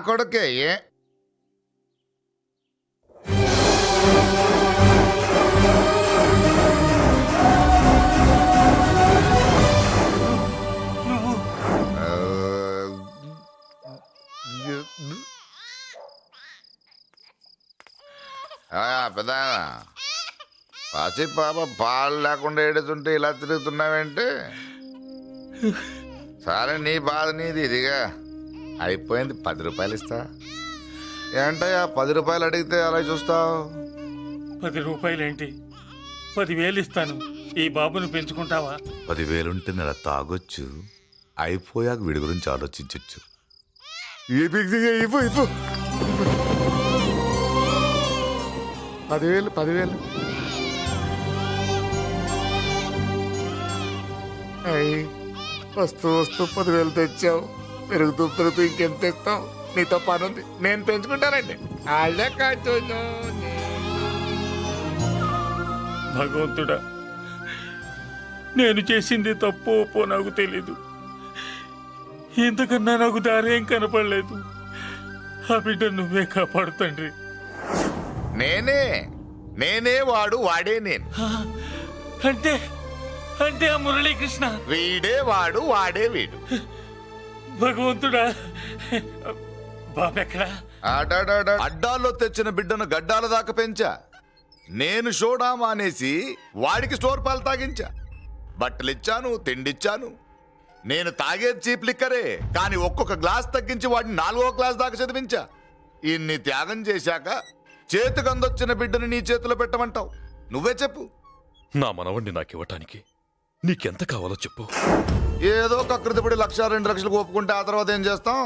కొడుకే పెద్ద పసి పాప పాలు లేకుండా ఏడుతుంటే ఇలా తిరుగుతున్నావేంటి? సరే నీ బాధ నీది, ఇదిగా అయిపోయింది. 10 రూపాయలు ఇస్తా. ఏంటయ్యా 10 రూపాయలు అడిగితే అలా చూస్తావు? 10 రూపాయలేంటి, 10,000 ఇస్తాను. ఈ బాబును పెంచుకుంటావా? 10,000 ఉంటే నెల తాగొచ్చు, అయిపోయాక వీడి గురించి ఆలోచించచ్చు. 10,000 వస్తూ 10,000 తెచ్చావు. పెరుగుతూ ఇంకెంత తెస్తావు? నీతో పని ఉంది, నేను పెంచుకుంటానండి. వాళ్ళే కాచు. భగవంతుడా, నేను చేసింది తప్పు ఒప్పో నాకు తెలీదు. ఇంతకన్నా నాకు దారేం కనపడలేదు. ఆ బిడ్డ నువ్వే కాపాడు తండ్రి. నేనే వాడు, వాడే నేను. అంటే అంటే ఆ మురళీకృష్ణ వీడే వాడు, వాడే వీడు. భగవంతుడా, బాబెక్కడా? అడ్డాల్లో తెచ్చిన బిడ్డను గడ్డాల దాకా పెంచా. నేను షోడా మానేసి వాడికి స్టోర్ పాలు తాగించా. బట్టలిచ్చాను, తిండిచ్చాను. నేను తాగేది చీప్ లిక్కరే, కానీ ఒక్కొక్క గ్లాస్ తగ్గించి వాడిని 4వ క్లాస్ దాకా చదివించా. ఇన్ని త్యాగం చేశాక చేతికి అందొచ్చిన బిడ్డను నీ చేతిలో పెట్టమంటావు? నువ్వే చెప్పు. నా మనవణ్ణి నాకివ్వటానికి నీకెంత కావాలో చెప్పు. ఏదో కకృతిపడి 1,00,000 2 లక్షలకు ఒప్పుకుంటే ఆ తర్వాత ఏం చేస్తాం?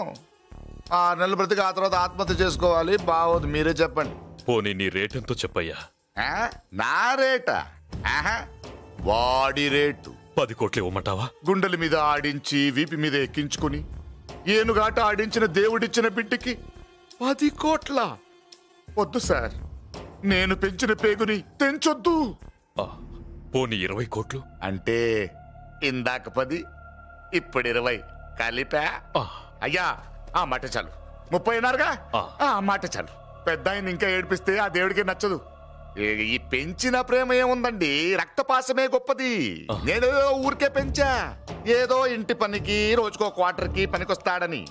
6 నెలలు బ్రతికి ఆ తర్వాత ఆత్మహత్య చేసుకోవాలి. బాగోదు, మీరే చెప్పండి. పోనీ నీ రేటెంతో చెప్పయ్యా. నా రేటా? వాడి రేటు 10 కోట్లు ఇవ్వమంటావా? గుండెల మీద ఆడించి వీపి మీద ఎక్కించుకుని ఏనుగాట ఆడించిన దేవుడిచ్చిన బిడ్డకి 10 కోట్ల? వద్దు సార్, నేను పెంచిన పేగుని తెంచొద్దు. పోనీ 20 కోట్లు? అంటే ఇందాక 10, ఇప్పుడు 20 కలిపా? అయ్యా ఆ మాట చాలు. 30 అన్నారుగా, ఆ మాట చాలు. పెద్ద ఆయన ఇంకా ఏడిపిస్తే ఆ దేవుడికి నచ్చదు. ఈ పెంచిన ప్రేమ ఏముందండి, రక్తపాసమే గొప్పది. నేను ఊరికే పెంచా, ఏదో ఇంటి పనికి రోజుకో క్వార్టర్కి పనికొస్తాడని.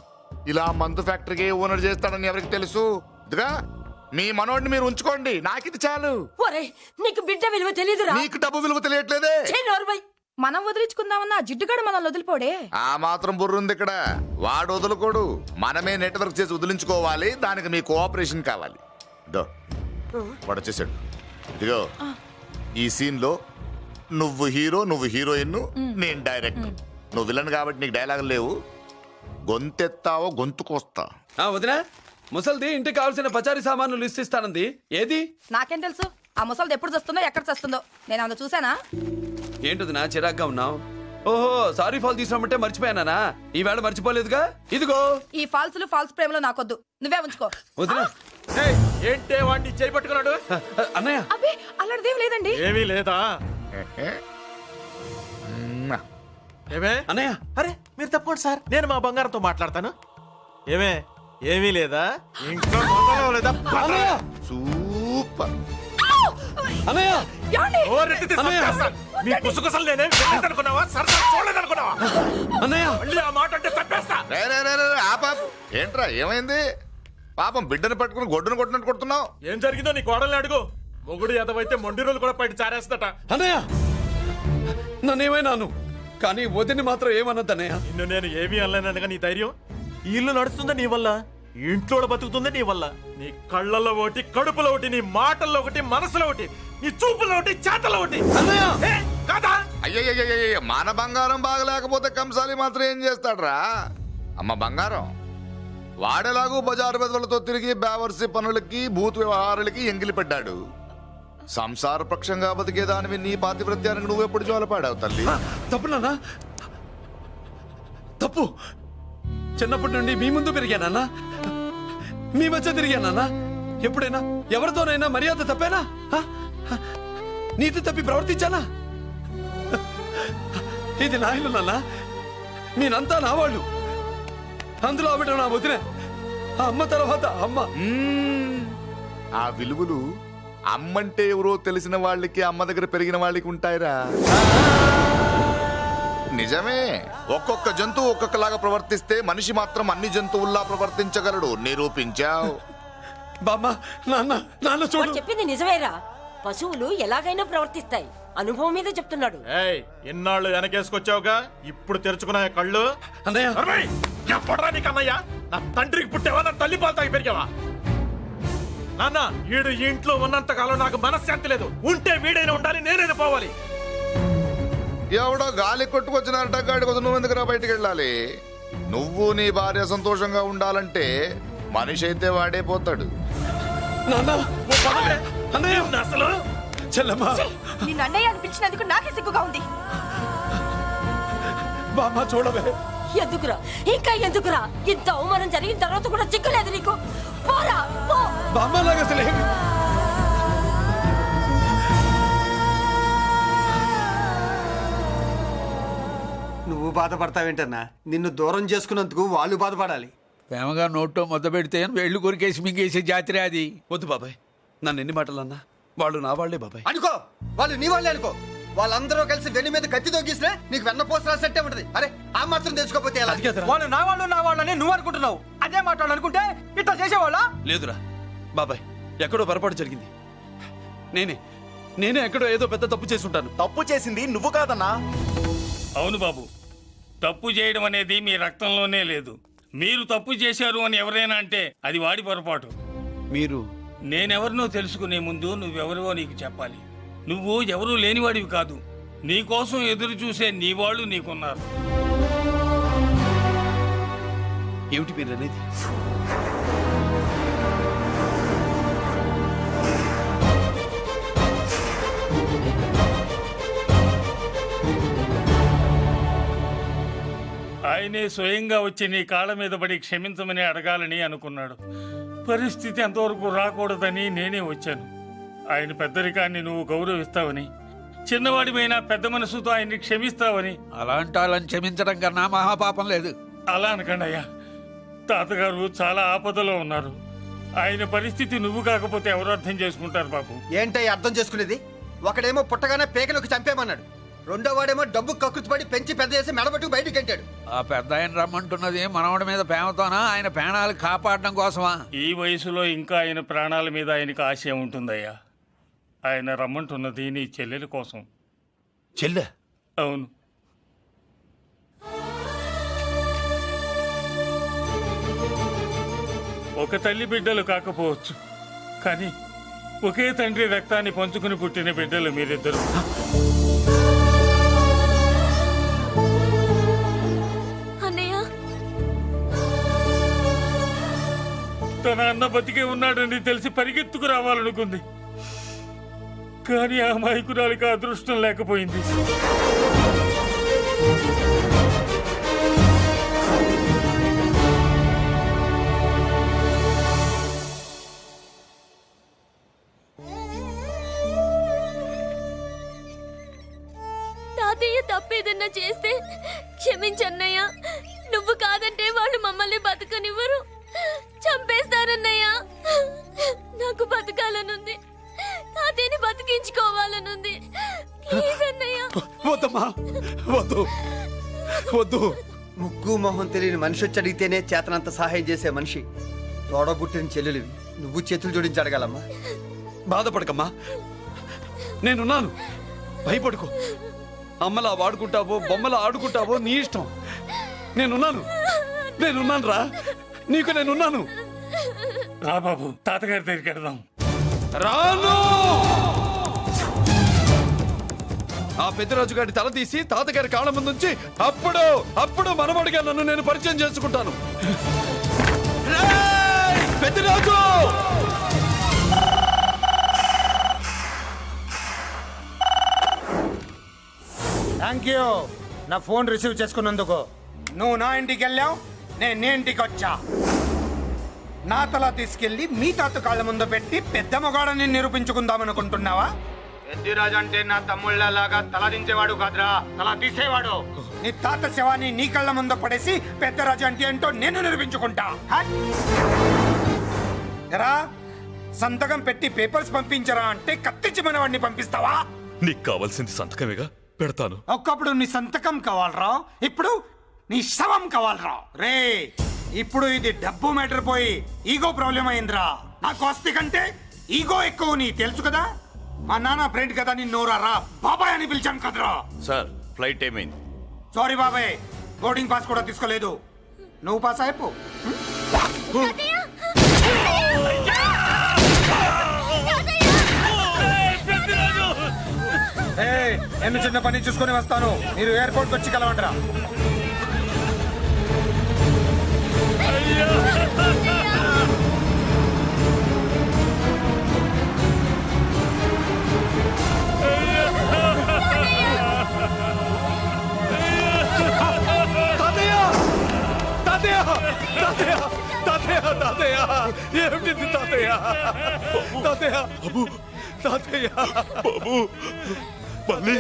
ఇలా మందు ఫ్యాక్టరీకి ఓనర్ చేస్తాడని ఎవరికి తెలుసు? ఇదిగా మీ మనోడిని మీరు ఉంచుకోండి, నాకిది చాలు. నీకు బిడ్డ విలువ తెలియదురా? నీకు డబ్బు విలువ తెలియట్లేదే. మనం వదిలించుకుందామన్నా జిడ్డుగాడు మనల్ని వదిలిపోడే. ఆ మాత్రం బుర్రుంది ఇక్కడ. వాడు వదులుకోడు, మనమే నెట్వర్క్ చేసి వదిలించుకోవాలి. దానికి మీ కోఆపరేషన్ కావాలి. వాడు వచ్చేసాడు. ఇదిగో ఈ సీన్ లో నువ్వు హీరో, నువ్వు హీరోయిన్, నేను డైరెక్టర్. నువ్వు విలన్ కాబట్టి నీకు డైలాగులు లేవు. గొంతెత్తావో గొంతుకొస్తా. వదినా, ముసల్ది ఇంటికి కావాల్సిన పచారీ సామాన్లు లిస్ట్ ఇస్తానంది. ఏది? నాకేం తెలుసు ఆ ముసల్ది ఎప్పుడు చస్తుందో ఎక్కడ చస్తుందో? నేను అందులో చూసానా? ఏంటది నా చిరాగ్గా ఉన్నావు? ఓహో, సారీ ఫాల్ తీసుకురామంటే మర్చిపోయానా? ఈవేళ మర్చిపోలేదుగా. ఇదిగో ఈ ఫాల్స్ ప్రేమలో నాకొద్దు, నువ్వే ఉంచుకో. వదినా, ఏంటే వాడిని చేయి పట్టుకున్నాడు? అన్నయ్య, అబ్బే అలాంటిదేం లేదండి. ఏమీ లేదా? ఏమే అన్నయ్య, అరే మీరు తప్పకుండా సార్, నేను మా బంగారంతో మాట్లాడతాను. ఏమే ఏమీ లేదా? ఇంట్లో లేదా? సూపర్. అన్నయ్య, మీ కుసకుసలు నేనే అనుకున్నావా? చూడలేదనుకున్నావా? అన్నయ్య, మళ్ళీ ఆ మాట అంటే తప్పేస్తా. ఏంట్రా ఏమైంది? పాపం బిడ్డను పట్టుకుని గొడ్డును కొట్టినట్టు కొడుతున్నావు. ఏం జరిగిందో నీ కోడల్ని అడుగు. మొగుడు ఎదవైతే మొండి రోజులు కూడా బయట చారేస్తట. అన్నయ్య, నన్నేమైనాను కానీ వదిని మాత్రం ఏమన్నదన్నయ్య. నిన్ను నేను ఏమీ అనలేనగా నీ ధైర్యం. ఈ ఇల్లు నడుస్తుందా నీ వల్ల, ఇంట్లో బతుకుతుందా నీ వల్ల. నీ కళ్ళల్లో ఒకటి, కడుపులో ఒకటి, నీ మాటల్లో ఒకటి, మనసులో ఒకటి, నీ చూపులో ఒకటి, చేతల్లో ఒకటి. కాదా? అయ్యయ్యయ్య, మన బంగారం బాగలేకపోతే కంసాలి మాత్రం ఏం చేస్తాడ్రా? అమ్మ బంగారం వాడేలాగూ బజారు బెదవులతో తిరిగి బేవర్సి పనులకి, భూత వ్యవహారాలకి ఎంగిలి పడ్డాడు. సంసార పక్షంగా బతికేదానివి నీ పాతివ్రత్యానికి నువ్వెప్పుడు జోలపాడావు తల్లి? తప్పు నాన్న, తప్పు. చిన్నప్పటి నుండి మీ ముందు పెరిగానన్నా, మీ మధ్య తిరిగానన్నా. ఎప్పుడైనా ఎవరితోనైనా మర్యాద తప్పేనా? నీతి తప్పి ప్రవర్తించానా? ఇది నా ఇల్లు నాన్న, నేనంతా నా వాళ్ళు. అందులో ఆవిడ నా వదిలే. ఆ అమ్మ తర్వాత అమ్మ. ఆ విలువలు అమ్మంటే ఎవరో తెలిసిన వాళ్ళకి అమ్మ దగ్గర పెరిగిన వాళ్ళకి ఉంటాయిరా. నిజమే, ఒక్కొక్క జంతువు ఒక్కొక్కలాగా ప్రవర్తిస్తే మనిషి మాత్రం అన్ని జంతువుల్లా ప్రవర్తించగలడు. నిరూపించావు. బామ్మ, నాన్న, నాన్న చూడు. వాడు చెప్పింది నిజమేరా. పశువులు ఎలాగైనా ప్రవర్తిస్తాయి. అనుభవం మీద చెప్తున్నాడు. ఏయ్, ఎన్నాళ్ళు వెనకేసుకొచ్చావుగా, ఇప్పుడు తెరుచుకున్నా కళ్ళు. అన్నయ్య, అరవై! ఎప్పుడురా నీకు అన్నయ్య? నా తండ్రికి పుట్టావా, నా తల్లి పాలు తాగి పెరిగావా? నాన్న, వీడు ఈ ఇంట్లో ఉన్నంత కాలం నాకు మనశ్శాంతి లేదు. ఉంటే వీడైనా ఉండాలి, నేనైనా పోవాలి. ఎవడో గాలి కొట్టుకొచ్చినారట, గాడి కోసం నువ్వు ఎందుకురా బయటికి వెళ్ళాలి? నువ్వు నీ భార్య సంతోషంగా ఉండాలంటే మనిషి అయితే వాడే పోతాడు. నాన్న, ఓ పదవే. అన్నయ్య, ఏంటి అసలు చెల్లమ్మ, నిన్ను అన్నయ్య అనిపించినందుకు నాకే సిగ్గుగా ఉంది. బామ్మ చూడవే. ఎందుకురా, ఇంకా ఎందుకురా? ఇంత అవమానం జరిగిన తర్వాత కూడా చిక్కలేదు నీకు? పోరా, పో. బామ్మ లాగా అసలు ఏమి. నువ్వు బాధపడతావేంటన్నా? నిన్ను దూరం చేసుకున్నందుకు వాళ్ళు బాధపడాలి. ప్రేమగా నోట్లో మొద్ద పెడితే వేళ్ళు కొరికేసి మింగేసే జాతర అది. వద్దు బాబాయ్, నన్ను ఎన్ని మాటలు అన్నా వాళ్ళు నా వాళ్లే బాబాయ్. అనుకో, వాళ్ళు నీ వాళ్ళే అనుకో. వాళ్ళందరూ కలిసి వెన్ను మీద కత్తి తొగిసినా నీకు వెన్న పోసి రాసినట్టే ఉంటది. అరే, ఆ మాత్రం తెలుసుకోపోతే ఎలా? అది కాదురా. వాళ్ళు నా వాళ్ళని నువ్వు అనుకుంటున్నావు. అదే మాట్లాడాలనుకుంటే ఇట్లా చేసేవాళ్ళ. లేదురా బాబాయ్, ఎక్కడో పొరపాటు జరిగింది. నేనే ఎక్కడో ఏదో పెద్ద తప్పు చేసి ఉంటాను. తప్పు చేసింది నువ్వు కాదన్నా. అవును బాబు, తప్పు చేయడం అనేది మీ రక్తంలోనే లేదు. మీరు తప్పు చేశారు అని ఎవరైనా అంటే అది వాడి పొరపాటు. మీరు నేనెవరినో తెలుసుకునే ముందు నువ్వెవరివో నీకు చెప్పాలి. నువ్వు ఎవరూ లేనివాడివి కాదు. నీకోసం ఎదురు చూసే నీ వాళ్ళు నీకున్నారు. ఏమిటి మీరు అనేది? ఆయనే స్వయంగా వచ్చి నీ కాళ్ళ మీద పడి క్షమించమని అడగాలని అనుకున్నాడు. పరిస్థితి అంతవరకు రాకూడదని నేనే వచ్చాను. ఆయన పెద్దరికాన్ని నువ్వు గౌరవిస్తావని, చిన్నవాడిపైన పెద్ద మనసుతో ఆయన్ని క్షమిస్తావని. అలాంటి వాళ్ళని క్షమించడం కన్నా మహాపాపం లేదు. అలా అనకండి అయ్యా. తాతగారు చాలా ఆపదలో ఉన్నారు. ఆయన పరిస్థితి నువ్వు కాకపోతే ఎవరు అర్థం చేసుకుంటారు బాబు? ఏంటయ్య అర్థం చేసుకునేది? ఒకడేమో పుట్టగానే పేకలోకి చంపేమన్నాడు. రెండో వాడేమో డబ్బు కక్కుతుపడి పెంచి పెద్ద చేసి మెడబెట్టుకు బయటికి గంటాడు. ఆ పెద్ద ఆయన రమ్మంటున్నది మనవడి మీద ప్రేమతోనా, ఆయన ప్రాణాలు కాపాడడం కోసమా? ఈ వయసులో ఇంకా ఆయన ప్రాణాల మీద ఆయనకు ఆశయం ఉంటుందయ్యా. ఆయన రమ్మంటున్నది నీ చెల్లెల కోసం. చెల్లె? అవును. ఒక తల్లి బిడ్డలు కాకపోవచ్చు, కానీ ఒకే తండ్రి రక్తాన్ని పంచుకుని పుట్టిన బిడ్డలు మీరిద్దరు. అన్నయ్య, తన అన్న బతికే ఉన్నాడని తెలిసి పరిగెత్తుకు రావాలనుకుంది, కానీ ఆ అమాయకురాలికి అదృష్టం లేకపోయింది. తాతయ్య తప్పేదన్నా చేస్తే క్షమించన్నయ్య. నువ్వు కాదంటే వాళ్ళు మమ్మల్ని బతకనివ్వరు, చంపేస్తారన్నయ్య. నాకు బతకాలనుంది, తాతయ్యని బతికించుకోవాలనుంది. ప్లీజ్ అన్నయ్య. వద్దమ్మా, వద్దు వద్దు. ముగ్గు మొహం తెలియని మనిషి వచ్చి అడిగితేనే చేతనంత సహాయం చేసే మనిషి. తోడబుట్టిన చెల్లెలివి, నువ్వు చేతులు జోడించి అడగాలమ్మా. బాధపడకమ్మా, నేనున్నాను. భయపడుకో. అమ్మలా వాడుకుంటావో బొమ్మలా ఆడుకుంటావో నీ ఇష్టం. నేనున్నాను రా, నీకు నేనున్నాను. రా బాబు, తాతగారి దగ్గరికి వెళ్దాం. రాను. ఆ పెద్దరాజు గారి తల తీసి తాతగారి కాళ్ళ ముందుంచి అప్పుడు మనమడిగా నన్ను నేను పరిచయం చేసుకుంటాను. రేయ్, పెద్దరాజు! థ్యాంక్ యూ నా ఫోన్ రిసీవ్ చేసుకున్నందుకు. నువ్వు నా ఇంటికి వెళ్ళావు, నేను నీ ఇంటికి వచ్చా. నా తల తీసుకెళ్లి మీ తాత కాళ్ళ ముందు పెట్టి పెద్ద మొగాడని నిరూపించుకుందామనుకుంటున్నావా? పెద్దిరాజు అంటే నా తమ్ముళ్ళలాగా తల దించేవాడు కాదురా, తల తీసేవాడు. నీ తాత శవాన్ని నీ కళ్ళ ముందు పడేసి పెద్దరాజు అంటే ఏంటో నేను నిరూపించుకుంటా. హట్! ఎరా సంతకం పెట్టి పేపర్స్ పంపించరా అంటే కత్తించి మనవాడిని పంపిస్తావా? నీకు కావాల్సింది సంతకమేగా, పెడతాను. ఒకప్పుడు నీ సంతకం కావాలరా, ఇప్పుడు నీ శవం కావాలరా. రే ఇప్పుడు ఇది డబ్బు మ్యాటర్ పోయి ఈగో ప్రాబ్లం అయిందిరా. నాకు ఆస్తి కంటే ఈగో ఎక్కువ, నీ తెలుసు కదా. మా నాన్న ఫ్రెండ్ కదా, నిన్ను రా బాబాయ్ అని పిలిచాను కదరా. సార్ ఫ్లైట్ ఏమైంది? సారీ బాబాయ్, బోర్డింగ్ పాస్ కూడా తీసుకోలేదు. నువ్వు పాస్ అయిపో. నేను చిన్న పని చూసుకొని వస్తాను, మీరు ఎయిర్పోర్ట్కి వచ్చి కలవండిరా. తాతయ్య తాతయ్య తాతయ్య తాతయ్య ఏమిటి తాతయ్య? తాతయ్య బాబు, తాతయ్య బాబు మళ్ళీ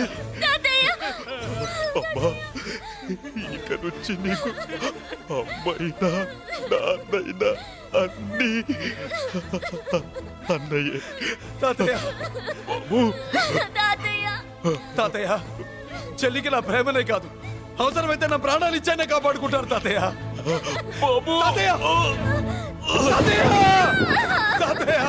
అమ్మా, ఇక నుంచి నీకు అమ్మైనా నాన్నైనా అన్నీ అన్నయ్యే. తాతయ్య బాబు తాతయ్య చెల్లికి నా ప్రేమనే కాదు, అవసరమైతే నా ప్రాణాలు ఇచ్చానే కాపాడుకుంటారు తాతయ్య. బాబు తాతయ్య తాతయ్య తాతయ్య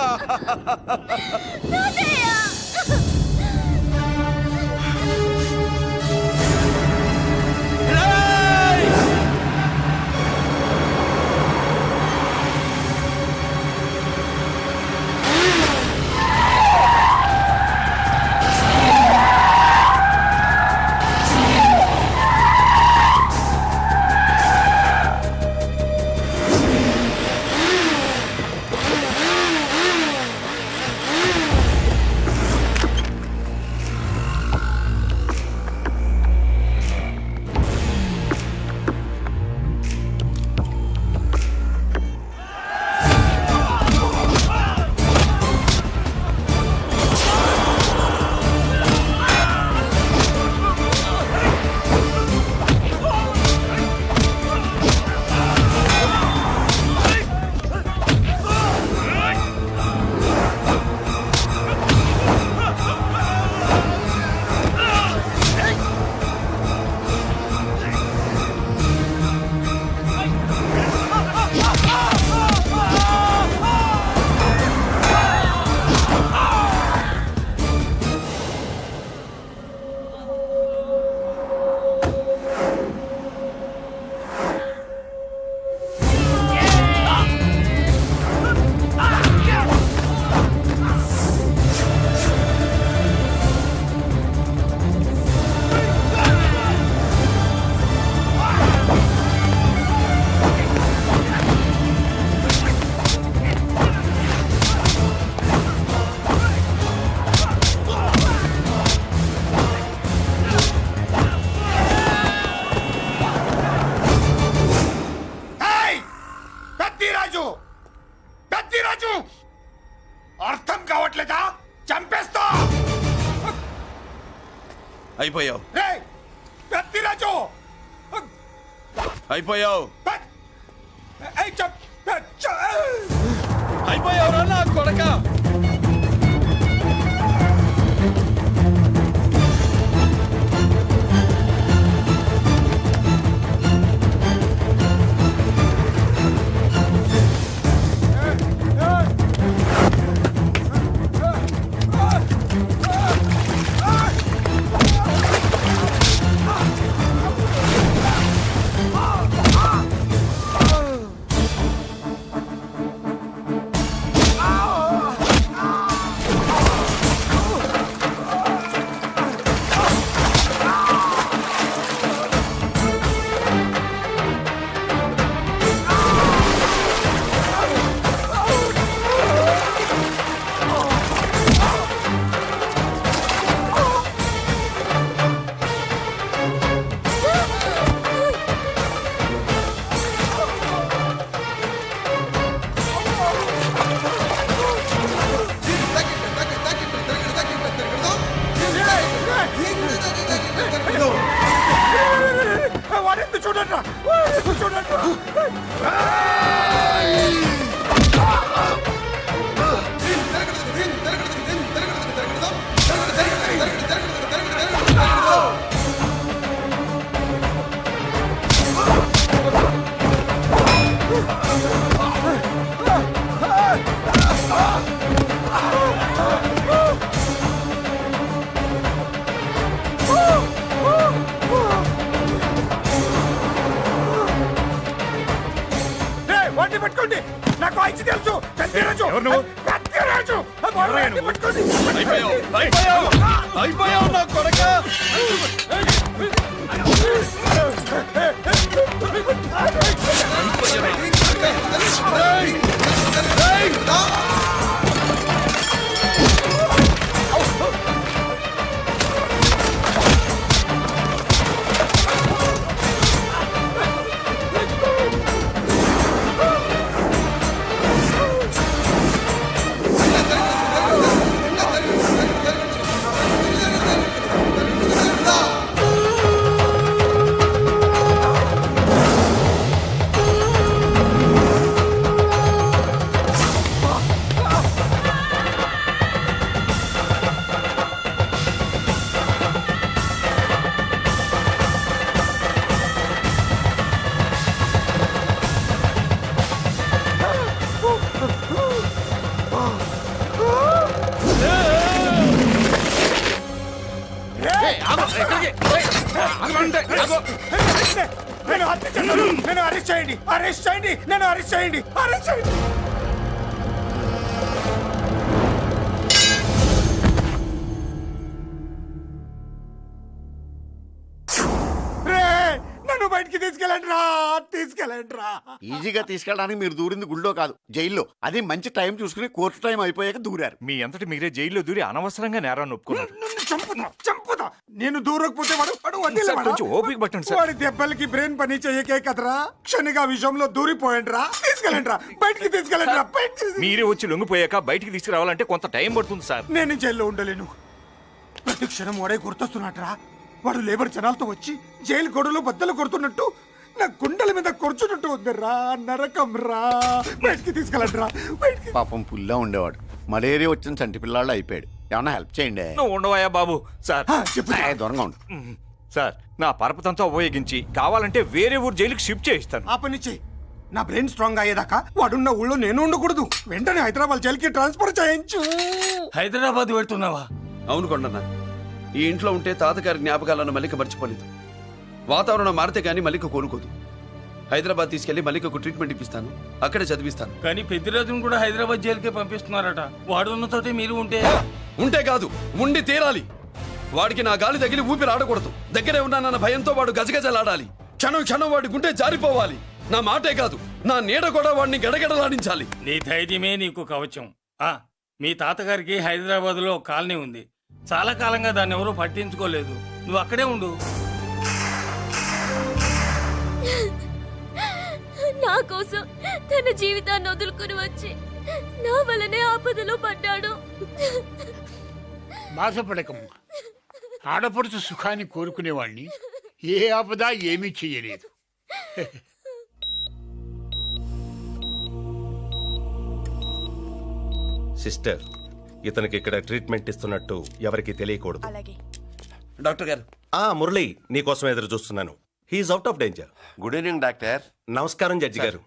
అర్థం కావట్లేదా? చంపేస్తా. అయిపోయావు, పెద్దిరాజు అయిపోయావు, అయిపోయావు నా కొడక. వాటిని పట్టుకోండి. నాకు ఐచి తెలుసు. కత్తిరాజు. ఎవరు నువ్వు? కత్తిరాజు. వాటిని పట్టుకోండి. అయిపోయావు నా కొడక. నేను హత్య చేశాను. నన్ను అరెస్ట్ చేయండి. అరెస్ట్ చేయండి. నన్ను అరెస్ట్ చేయండి. అరెస్ట్ చేయండి. నన్ను బయటికి తీసుకెళ్ళండి రా. తీసుకెళ్ళండి రా. ఈజీగా తీసుకెళ్ళడానికి మీరు దూరింది గుళ్ళో కాదు, జైల్లో. అది మంచి టైం చూసుకుని కోర్టు టైం అయిపోయాక దూరారు. మీ అంతటి మీరే జైల్లో దూరి అనవసరంగా నేరాన్ని ఒప్పుకున్నారు. నన్ను చంపుతా. నేను దూరకపోతే వాడు వదిలేవాడా? కొంచెం ఓపిక పట్టండి సార్. వాడి దెబ్బలకి బ్రెయిన్ పని చేయకే కదరా. క్షణిగా విషయంలో దూరిపోయండి రా. తీసుకెళ్ళండి రా. బయటికి తీసుకెళ్ళండి రా. మీరే వచ్చి లొంగిపోయాక బయటికి తీసుకురావాలంటే కొంత టైం పడుతుంది సార్. నేను జైల్లో ఉండలేను. ప్రతి క్షణం వాడే గుర్తొస్తున్నట్రా. వాడు లేబర్ జనాలతో వచ్చి జైలు గొడవలో బద్దలు కొడుతున్నట్టు నా గుండెల మీద కొడుచున్నట్టు ఉందిరా. నరకం రా. బయటికి తీసుకెళ్ళండి రా. బయటికి. పాపం పుల్లా ఉండేవాడు, మలేరియా వచ్చిన చంటి పిల్లాళ్ళు అయిపోయాడు. ఏమన్నా హెల్ప్ చేయండి. నువ్వు ఉండవయ్యా బాబు. సార్ చెప్పు. దూరంగా ఉండు. సార్ నా పరపతంతా ఉపయోగించి కావాలంటే వేరే ఊరు జైలుకి షిఫ్ట్ చేయిస్తాను. ఆ పని చెయ్యి. నా బ్రెయిన్ స్ట్రాంగ్ అయ్యేదాకా వాడున్న ఊళ్ళో నేను ఉండకూడదు. వెంటనే హైదరాబాద్ జైలుకి ట్రాన్స్ఫర్ చేయించు. హైదరాబాద్ పెడుతున్నావా? అవును కొండన్న, ఈ ఇంట్లో ఉంటే తాతగారి జ్ఞాపకాలను మల్లిక మర్చిపోలేదు. వాతావరణం మారితే గానీ మల్లిక కోలుకోదు. హైదరాబాద్ తీసుకెళ్లి మల్లికకు ట్రీట్మెంట్ ఇప్పిస్తాను, అక్కడే చదివిస్తాను. కానీ పెద్దిరాజును కూడా హైదరాబాద్ జైలుకే పంపిస్తున్నారట. వాడున్న తోటే మీరు ఉంటే కాదు, ఉండి తీరాలి. వాడికి నా గాలి తగిలి ఊపిరి ఆడకూడదు. దగ్గరే ఉన్నానన్న భయంతో వాడు గజగజలాడాలి. క్షణం క్షణం వాడి గుంటే జారిపోవాలి. నా మాటే కాదు, నా నీడ కూడా వాడిని గడగడలాడించాలి. నీ ధైర్యమే నీకు కవచం. మీ తాతగారికి హైదరాబాద్ లో కాలనీ ఉంది. చాలా కాలంగా దాన్ని ఎవరూ పట్టించుకోలేదు. నువ్వు అక్కడే ఉండు. నా కోసం తన జీవితాన్ని వదులుకుని వచ్చి నా వల్లనే ఆపదలో పడ్డాడు. బాధపడకమ్మా. ఆడపడుచు సుఖాన్ని కోరుకునేవాణ్ణి ఏ ఆపద ఏమీ చెయ్యలేదు. సిస్టర్, ఇతనికి ఇక్కడ ట్రీట్మెంట్ ఇస్తున్నట్టు ఎవరికి తెలియకూడదు. డాక్టర్ గారు. మురళి, నీకోసం ఎదురు చూస్తున్నాను. He's out of danger. Good evening doctor. నమస్కారం జడ్జి గారు.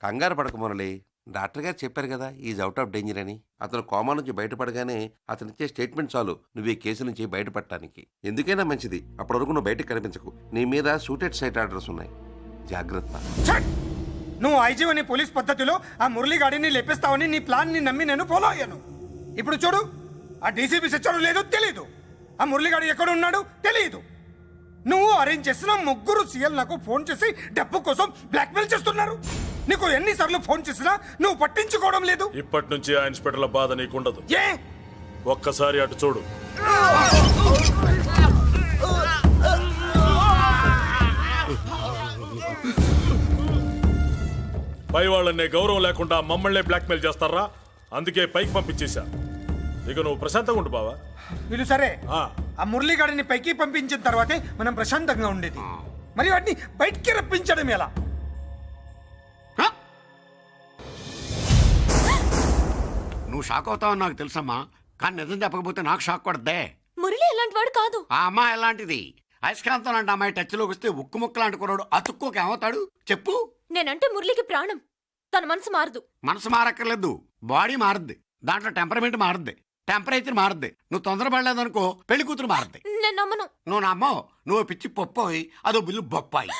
కంగారు పడక మురళి. డాక్టర్ గారు చెప్పారు కదా ఈజ్ అవుట్ ఆఫ్ డేంజర్ అని. అతను కోమా నుంచి బయటపడగానే అతను ఇచ్చే స్టేట్మెంట్ చాలు నువ్వు ఈ కేసు నుంచి బయటపడటానికి. ఎందుకైనా మంచిది, అప్పటి వరకు నువ్వు బయటకు కనిపించకు. నీ మీద షూటెడ్ సైట్ ఆర్డర్స్ ఉన్నాయి, జాగ్రత్త. నువ్వు ఐజీవని పోలీస్ పద్ధతిలో ఆ మురళీగాడిని లేపిస్తావని నీ ప్లాన్ ని నమ్మి నేను ఫాలో అయ్యాను. ఇప్పుడు చూడు, ఆ డీసీపీ సచ్చాడు లేదో తెలియదు, ఆ మురళీగాడు ఎక్కడ ఉన్నాడు తెలియదు. నువ్వు అరేంజ్ చేసిన ముగ్గురు సీఎల్ నాకు ఫోన్ చేసి డబ్బు కోసం బ్లాక్మెయిల్ చేస్తున్నారు. నీకు ఎన్నిసార్లు ఫోన్ చేసినా నువ్వు పట్టించుకోవడం లేదు. ఇప్పటి నుంచి ఆ ఇన్స్పెక్టర్ల బాధ నీకుండదు. ఏ ఒక్కసారి అటు చూడు. పై వాళ్ళనే గౌరవం లేకుండా మమ్మల్నే బ్లాక్మెయిల్ చేస్తారా? అందుకే పైకి పంపించేశా. ఇక నువ్వు ప్రశాంతంగా ఉండు బావా. వీళ్ళు సరే, ఆ మురళీగాడిని పైకి పంపించిన తర్వాతే మనం ప్రశాంతంగా ఉండేది. మరి వాటిని బయటికి రప్పించడం ఎలా? నువ్వు షాక్ అవుతావని నాకు తెలుసమ్మా, కానీ నిజం చెప్పకపోతే నాకు షాక్ కొడద్దే. మురళి ఎలాంటి వాడు కాదు. ఆ అమ్మాయి ఎలాంటిది? అయస్కాంతం లాంటి అమ్మాయి టచ్లోకి వస్తే ఉక్కు ముక్క లాంటి కుర్రాడు అతుక్కోక ఏమవుతాడు చెప్పు? నేనంటే మురళికి ప్రాణం. తన మనసు మారదు. మనసు మారక్కర్లేదు, బాడీ మారుద్ది. దాంట్లో టెంపరమెంట్ మారుద్ది, టెంపరేచర్ మారుద్ది. నువ్వు తొందరపడలేదనుకో పెళ్లి కూతురు మారుద్ది. నేను నమ్మను. నువ్వు నమ్మవు, నువ్వు పిచ్చి పొప్పోయి అదో బిల్లు బొప్పాయి.